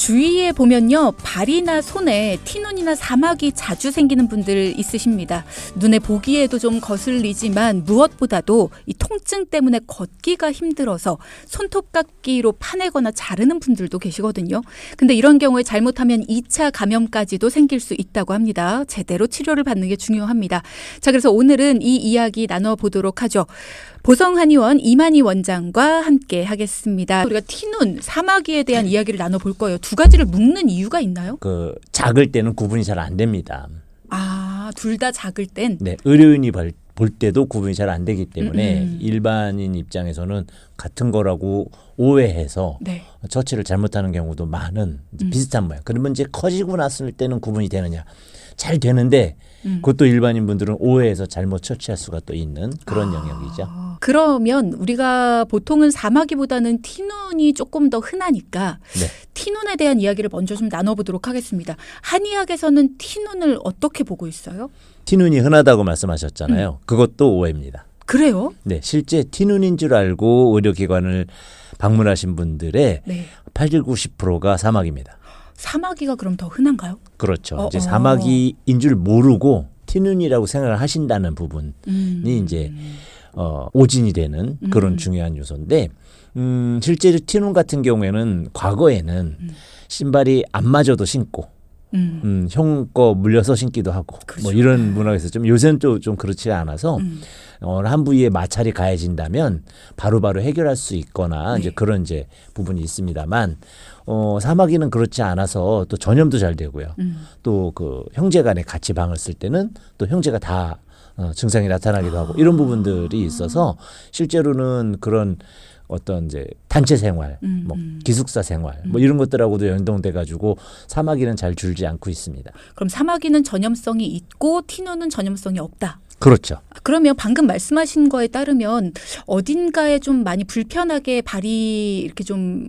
주위에 보면요, 발이나 손에 티눈이나 사막이 자주 생기는 분들 있으십니다. 눈에 보기에도 좀 거슬리지만 무엇보다도 이 통증 때문에 걷기가 힘들어서 손톱깎이로 파내거나 자르는 분들도 계시거든요. 근데 이런 경우에 잘못하면 2차 감염까지도 생길 수 있다고 합니다. 제대로 치료를 받는 게 중요합니다. 자, 그래서 오늘은 이 이야기 나눠보도록 하죠. 보성한의원 이만희 원장과 함께 하겠습니다. 우리가 티눈, 사마귀에 대한 이야기를 나눠볼 거예요. 두 가지를 묶는 이유가 있나요? 작을 때는 구분이 잘 안 됩니다. 아, 둘 다 작을 땐? 네, 의료인이 볼 때도 구분이 잘 안 되기 때문에 일반인 입장에서는 같은 거라고 오해해서 네. 처치를 잘못하는 경우도 많은 비슷한 모양. 그러면 이제 커지고 났을 때는 구분이 되느냐? 잘 되는데 그것도 일반인 분들은 오해해서 잘못 처치할 수가 또 있는 그런 영역이죠. 그러면 우리가 보통은 사마귀보다는 티눈이 조금 더 흔하니까 네. 티눈에 대한 이야기를 먼저 좀 나눠보도록 하겠습니다. 한의학에서는 티눈을 어떻게 보고 있어요? 티눈이 흔하다고 말씀하셨잖아요. 그것도 오해입니다. 그래요? 네, 실제 티눈인 줄 알고 의료기관을 방문하신 분들의 네. 80, 90%가 사마귀입니다. 사마귀가 그럼 더 흔한가요? 그렇죠. 이제 사마귀인 줄 모르고 티눈이라고 생각을 하신다는 부분이 이제 오진이 되는 그런 중요한 요소인데 실제로 티눈 같은 경우에는 과거에는 신발이 안 맞아도 신고 형 거 물려서 신기도 하고 그렇죠. 뭐 이런 문화가 있었지만 요새는 좀 그렇지 않아서 한 부위에 마찰이 가해진다면 바로바로 해결할 수 있거나 네. 이제 그런 이제 부분이 있습니다만 사마귀는 그렇지 않아서 또 전염도 잘 되고요. 또 그 형제간에 같이 방을 쓸 때는 또 형제가 다 증상이 나타나기도 하고 이런 부분들이 있어서 실제로는 그런 어떤 이제 단체 생활, 뭐 기숙사 생활, 뭐 이런 것들하고도 연동돼 가지고 사마귀는 잘 줄지 않고 있습니다. 그럼 사마귀는 전염성이 있고 티눈은 전염성이 없다. 그렇죠. 그러면 방금 말씀하신 거에 따르면 어딘가에 좀 많이 불편하게 발이 이렇게 좀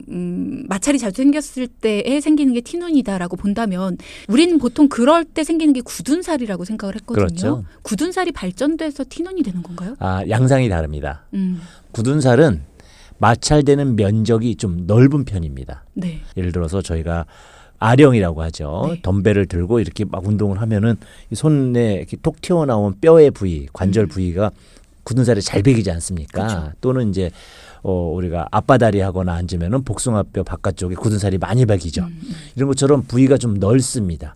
마찰이 자주 생겼을 때에 생기는 게 티눈이다라고 본다면 우리는 보통 그럴 때 생기는 게 굳은살이라고 생각을 했거든요. 그렇죠. 굳은살이 발전돼서 티눈이 되는 건가요? 양상이 다릅니다. 음. 굳은살은 마찰되는 면적이 좀 넓은 편입니다. 네. 예를 들어서 저희가 아령이라고 하죠. 네. 덤벨을 들고 이렇게 막 운동을 하면은 이 손에 이렇게 톡 튀어나온 뼈의 부위, 관절 부위가 굳은살이 잘 배기지 않습니까? 그렇죠. 또는 이제 우리가 앞바다리 하거나 앉으면은 복숭아뼈 바깥쪽에 굳은살이 많이 배기죠. 이런 것처럼 부위가 좀 넓습니다.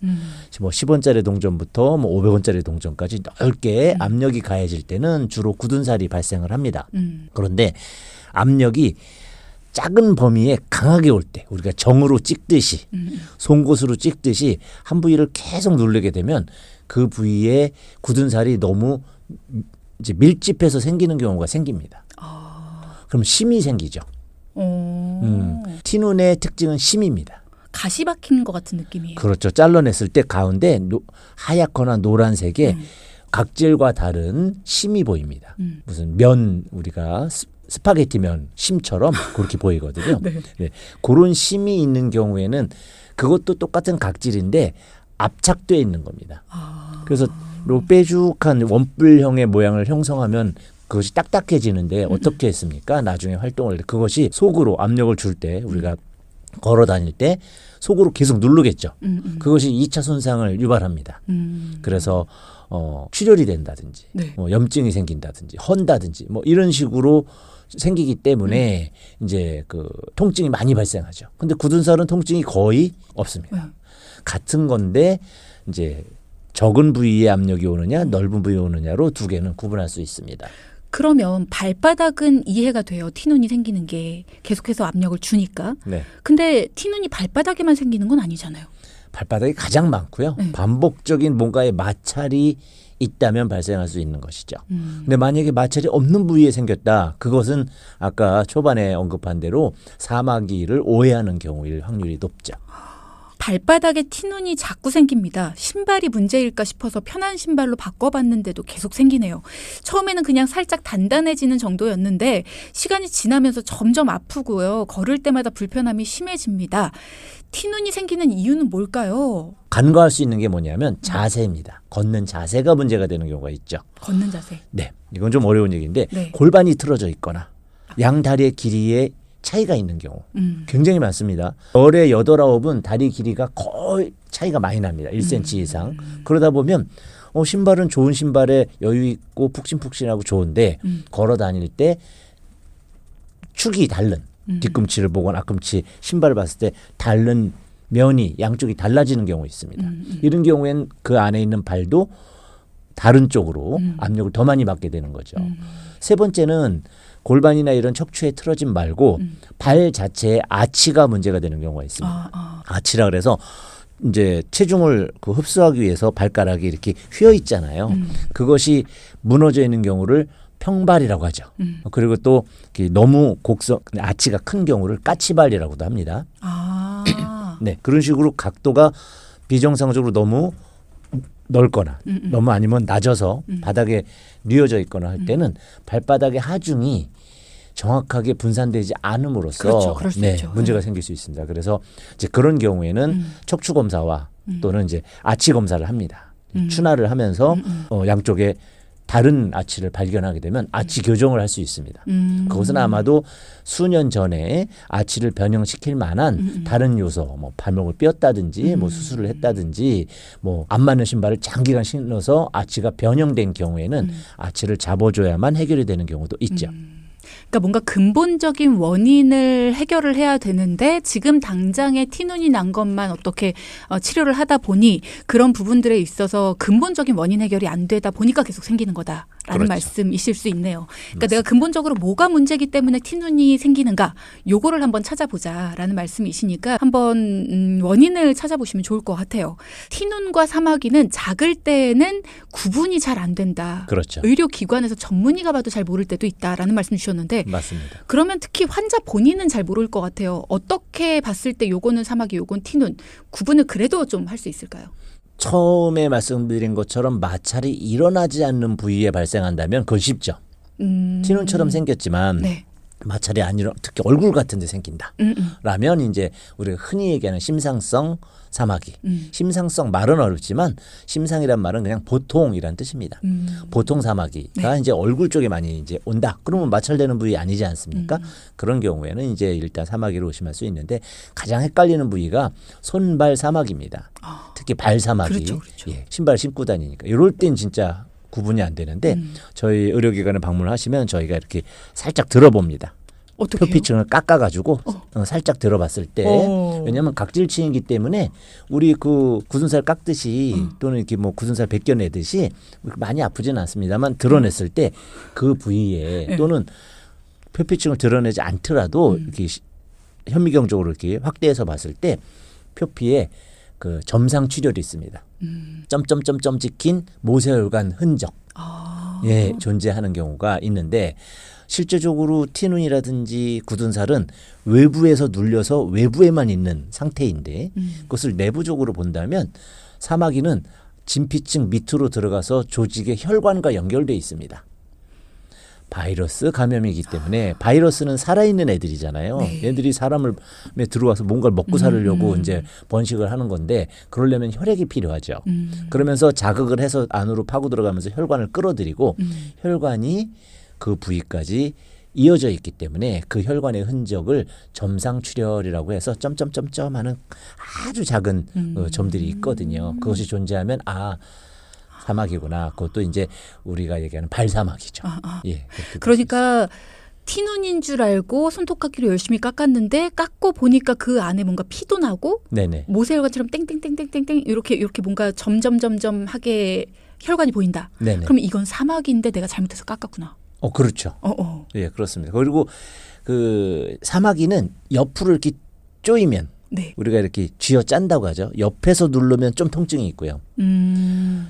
뭐 10원짜리 동전부터 뭐 500원짜리 동전까지 넓게 압력이 가해질 때는 주로 굳은살이 발생을 합니다. 그런데 압력이 작은 범위에 강하게 올 때 우리가 정으로 찍듯이 송곳으로 찍듯이 한 부위를 계속 누르게 되면 그 부위에 굳은살이 너무 이제 밀집해서 생기는 경우가 생깁니다. 그럼 심이 생기죠. 티눈의 특징은 심입니다. 가시 박힌 것 같은 느낌이에요. 그렇죠. 잘라냈을 때 가운데 하얗거나 노란색의 각질과 다른 심이 보입니다. 무슨 면 우리가 스파게티 면 심처럼 그렇게 보이거든요. 네. 네. 그런 심이 있는 경우에는 그것도 똑같은 각질인데 압착되어 있는 겁니다. 그래서 뾰족한 원뿔형의 모양을 형성하면 그것이 딱딱해지는데 어떻게 했습니까? 나중에 활동을 할 때 그것이 속으로 압력을 줄 때 우리가 걸어 다닐 때 속으로 계속 누르겠죠. 그것이 2차 손상을 유발합니다. 그래서 출혈이 된다든지 네. 뭐 염증이 생긴다든지 헌다든지 뭐 이런 식으로 생기기 때문에 이제 그 통증이 많이 발생하죠. 근데 굳은살은 통증이 거의 없습니다. 같은 건데 이제 적은 부위에 압력이 오느냐 넓은 부위에 오느냐로 두 개는 구분할 수 있습니다. 그러면 발바닥은 이해가 돼요. 티눈이 생기는 게 계속해서 압력을 주니까. 네. 근데 티눈이 발바닥에만 생기는 건 아니잖아요. 발바닥이 가장 많고요. 반복적인 뭔가의 마찰이 있다면 발생할 수 있는 것이죠. 근데 만약에 마찰이 없는 부위에 생겼다. 그것은 아까 초반에 언급한 대로 사마귀를 오해하는 경우일 확률이 높죠. 발바닥에 티눈이 자꾸 생깁니다. 신발이 문제일까 싶어서 편한 신발로 바꿔봤는데도 계속 생기네요. 처음에는 그냥 살짝 단단해지는 정도였는데 시간이 지나면서 점점 아프고요. 걸을 때마다 불편함이 심해집니다. 티눈이 생기는 이유는 뭘까요? 간과할 수 있는 게 뭐냐면 자세입니다. 걷는 자세가 문제가 되는 경우가 있죠. 걷는 자세. 네, 이건 좀 어려운 얘기인데 네. 골반이 틀어져 있거나 양 다리의 길이에 차이가 있는 경우 굉장히 많습니다. 열의 8, 9은 다리 길이가 거의 차이가 많이 납니다. 1cm 이상. 그러다 보면 신발은 좋은 신발에 여유 있고 푹신푹신하고 좋은데 걸어 다닐 때 축이 다른 뒤꿈치를 보거나 앞꿈치 신발을 봤을 때 다른 면이 양쪽이 달라지는 경우 있습니다. 이런 경우엔 그 안에 있는 발도 다른 쪽으로 압력을 더 많이 받게 되는 거죠. 세 번째는 골반이나 이런 척추의 틀어짐 말고 발 자체의 아치가 문제가 되는 경우가 있습니다. 아치라 그래서 이제 체중을 그 흡수하기 위해서 발가락이 이렇게 휘어 있잖아요. 그것이 무너져 있는 경우를 평발이라고 하죠. 그리고 또 너무 곡선 아치가 큰 경우를 까치발이라고도 합니다. 네, 그런 식으로 각도가 비정상적으로 너무 넓거나 너무 아니면 낮아서 바닥에 뉘어져 있거나 할 때는 발바닥의 하중이 정확하게 분산되지 않음으로써 그렇죠. 그럴 수 네, 있죠. 문제가 생길 수 있습니다. 그래서 이제 그런 경우에는 척추 검사와 또는 이제 아치 검사를 합니다. 추나를 하면서 양쪽에 다른 아치를 발견하게 되면 아치 교정을 할 수 있습니다. 그것은 아마도 수년 전에 아치를 변형시킬 만한 다른 요소, 뭐 발목을 삐었다든지, 뭐 수술을 했다든지, 뭐 안 맞는 신발을 장기간 신어서 아치가 변형된 경우에는 아치를 잡아줘야만 해결이 되는 경우도 있죠. 그러니까 뭔가 근본적인 원인을 해결을 해야 되는데 지금 당장에 티눈이 난 것만 어떻게 치료를 하다 보니 그런 부분들에 있어서 근본적인 원인 해결이 안 되다 보니까 계속 생기는 거다라는 그렇죠. 말씀이실 수 있네요. 그러니까 맞습니다. 내가 근본적으로 뭐가 문제이기 때문에 티눈이 생기는가 요거를 한번 찾아보자라는 말씀이시니까 한번 원인을 찾아보시면 좋을 것 같아요. 티눈과 사마귀는 작을 때는 구분이 잘 안 된다. 그렇죠. 의료기관에서 전문의가 봐도 잘 모를 때도 있다라는 말씀 주셨는데 맞습니다. 그러면 특히 환자 본인은 잘 모를 것 같아요. 어떻게 봤을 때 요거는 사마귀, 요건 티눈 구분을 그래도 좀 할 수 있을까요? 처음에 말씀드린 것처럼 마찰이 일어나지 않는 부위에 발생한다면 그건 쉽죠. 티눈처럼 생겼지만 네. 마찰이 아니라 특히 얼굴 같은 데 생긴다. 라면 이제 우리가 흔히 얘기하는 심상성 사마귀. 심상성 말은 어렵지만 심상이란 말은 그냥 보통이란 뜻입니다. 보통 사마귀가 네. 이제 얼굴 쪽에 많이 이제 온다. 그러면 마찰되는 부위 아니지 않습니까? 그런 경우에는 이제 일단 사마귀로 의심할 수 있는데 가장 헷갈리는 부위가 손발 사마귀입니다. 특히 발 사마귀. 그렇죠, 그렇죠. 예, 신발 신고 다니니까 이럴 땐 진짜 구분이 안 되는데 저희 의료기관에 방문을 하시면 저희가 이렇게 살짝 들어봅니다. 어떻게 해요? 표피층을 깎아가지고 살짝 들어봤을 때 왜냐하면 각질층이기 때문에 우리 그 굳은살 깎듯이 또는 이렇게 뭐 굳은살 벗겨내듯이 많이 아프지는 않습니다만 드러냈을 때 그 부위에 또는 표피층을 드러내지 않더라도 이렇게 현미경적으로 이렇게 확대해서 봤을 때 표피에 그 점상 출혈이 있습니다. 점점점점 찍힌 모세혈관 흔적 예, 존재하는 경우가 있는데 실제적으로 티눈이라든지 굳은살은 외부에서 눌려서 외부에만 있는 상태인데 그것을 내부적으로 본다면 사마귀는 진피층 밑으로 들어가서 조직의 혈관과 연결돼 있습니다. 바이러스 감염이기 때문에 바이러스는 살아있는 애들이잖아요. 네. 얘들이 사람을 들어와서 뭔가를 먹고 살려고 이제 번식을 하는 건데 그러려면 혈액이 필요하죠. 그러면서 자극을 해서 안으로 파고 들어가면서 혈관을 끌어들이고 혈관이 그 부위까지 이어져 있기 때문에 그 혈관의 흔적을 점상출혈이라고 해서 점점점점 하는 아주 작은 점들이 있거든요. 그것이 존재하면 사마귀구나. 그것도 이제 우리가 얘기하는 발사마귀죠. 예, 그러니까 티눈인 줄 알고 손톱깎이로 열심히 깎았는데 깎고 보니까 그 안에 뭔가 피도 나고 네네. 모세혈관처럼 땡땡땡땡땡땡 이렇게 뭔가 점점점점하게 혈관이 보인다. 네네. 그럼 이건 사마귀인데 내가 잘못해서 깎았구나. 그렇죠. 예, 그렇습니다. 그리고 그 사마귀는 옆으로 이렇게 쪼이면 네. 우리가 이렇게 쥐어 짠다고 하죠. 옆에서 누르면 좀 통증이 있고요.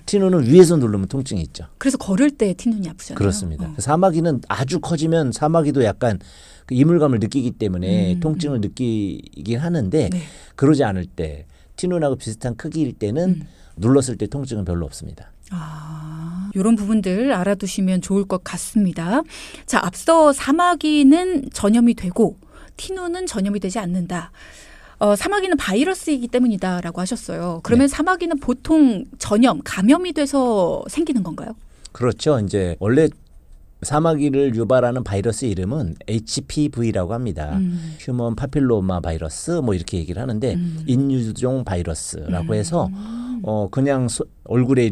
티눈은 위에서 누르면 통증이 있죠. 그래서 걸을 때 티눈이 아프잖아요. 그렇습니다. 사마귀는 아주 커지면 사마귀도 약간 그 이물감을 느끼기 때문에 통증을 느끼긴 하는데 네. 그러지 않을 때 티눈하고 비슷한 크기일 때는 눌렀을 때 통증은 별로 없습니다. 이런 부분들 알아두시면 좋을 것 같습니다. 자, 앞서 사마귀는 전염이 되고 티눈은 전염이 되지 않는다. 사마귀는 바이러스이기 때문이다라고 하셨어요. 그러면 사마귀는 보통 감염이 돼서 생기는 건가요? 그렇죠. 이제 원래 사마귀를 유발하는 바이러스 이름은 HPV라고 합니다. 휴먼 파필로마 바이러스 뭐 이렇게 얘기를 하는데 인유종 바이러스라고 해서 그냥 얼굴에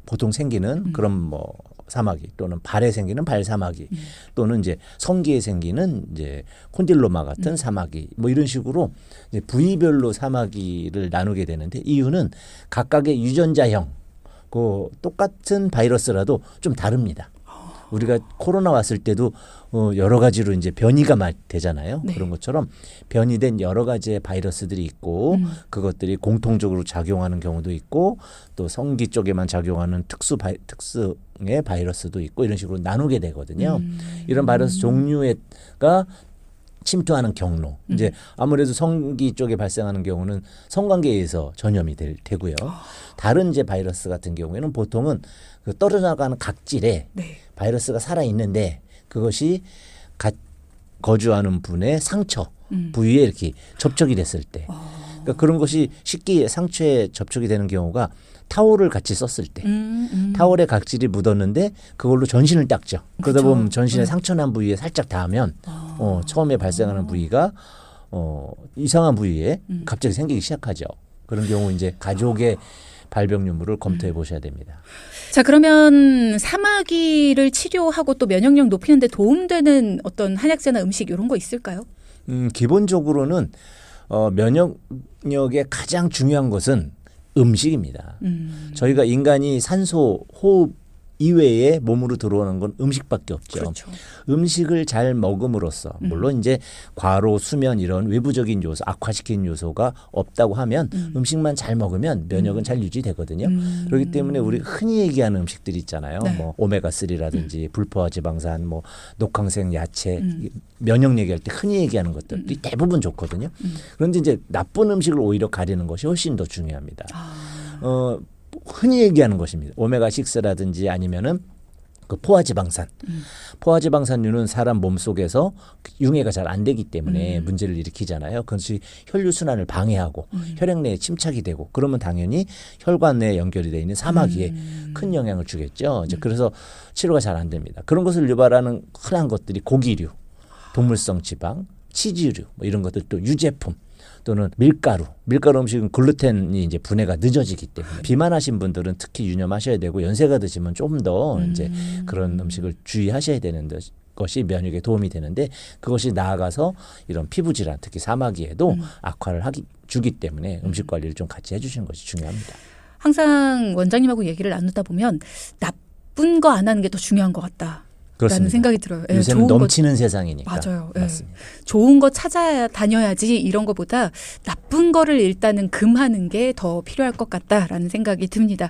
보통 생기는 그런 뭐 사마귀 또는 발에 생기는 발 사마귀 또는 이제 성기에 생기는 이제 콘딜로마 같은 사마귀 뭐 이런 식으로 이제 부위별로 사마귀를 나누게 되는데 이유는 각각의 유전자형 그 똑같은 바이러스라도 좀 다릅니다. 우리가 코로나 왔을 때도 여러 가지로 이제 변이가 되잖아요. 네. 그런 것처럼 변이된 여러 가지의 바이러스들이 있고 그것들이 공통적으로 작용하는 경우도 있고 또 성기 쪽에만 작용하는 특수의 바이러스도 있고 이런 식으로 나누게 되거든요. 이런 바이러스 종류가 침투하는 경로. 이제 아무래도 성기 쪽에 발생하는 경우는 성관계에서 전염이 되고요. 다른 이제 바이러스 같은 경우에는 보통은 그 떨어져나가는 각질에 네. 바이러스가 살아 있는데 그것이 거주하는 분의 상처 부위에 이렇게 접촉이 됐을 때, 그러니까 그런 것이 쉽게 상처에 접촉이 되는 경우가 타올을 같이 썼을 때, 타올에 각질이 묻었는데 그걸로 전신을 닦죠. 그러다 그쵸. 보면 전신에 상처난 부위에 살짝 닿으면 처음에 발생하는 부위가 이상한 부위에 갑자기 생기기 시작하죠. 그런 경우 이제 가족의 발병 유무를 검토해 보셔야 됩니다. 자, 그러면 사마귀를 치료하고 또 면역력 높이는 데 도움되는 어떤 한약재나 음식 이런 거 있을까요? 기본적으로는 면역력의 가장 중요한 것은 음식입니다. 저희가 인간이 산소 호흡 이외에 몸으로 들어오는 건 음식밖에 없죠. 그렇죠. 음식을 잘 먹음으로써 물론 이제 과로, 수면 이런 외부적인 요소, 악화시키는 요소가 없다고 하면 음식만 잘 먹으면 면역은 잘 유지되거든요. 그렇기 때문에 우리 흔히 얘기하는 음식들이 있잖아요. 네. 뭐 오메가3라든지 불포화 지방산, 뭐 녹황색 야채, 면역 얘기할 때 흔히 얘기하는 것들이 대부분 좋거든요. 그런데 이제 나쁜 음식을 오히려 가리는 것이 훨씬 더 중요합니다. 흔히 얘기하는 것입니다. 오메가6라든지 아니면은 그 포화지방산. 포화지방산류는 사람 몸속에서 융해가 잘 안 되기 때문에 문제를 일으키잖아요. 그것이 혈류순환을 방해하고 혈액 내에 침착이 되고 그러면 당연히 혈관 내에 연결이 되어 있는 사마귀에 큰 영향을 주겠죠. 이제 그래서 치료가 잘 안 됩니다. 그런 것을 유발하는 흔한 것들이 고기류, 동물성 지방, 치즈류 뭐 이런 것들 또 유제품 또는 밀가루 음식은 글루텐이 이제 분해가 늦어지기 때문에 비만하신 분들은 특히 유념하셔야 되고 연세가 드시면 좀 더 이제 그런 음식을 주의하셔야 되는 것이 면역에 도움이 되는데 그것이 나아가서 이런 피부 질환 특히 사마귀에도 악화를 주기 때문에 음식 관리를 좀 같이 해주시는 것이 중요합니다. 항상 원장님하고 얘기를 나누다 보면 나쁜 거 안 하는 게 더 중요한 것 같다. 그렇습니다. 라는 생각이 들어요. 예, 요새는 좋은 넘치는 세상이니까. 맞아요. 예. 맞습니다. 좋은 거 찾아 다녀야지 이런 거보다 나쁜 거를 일단은 금하는 게 더 필요할 것 같다라는 생각이 듭니다.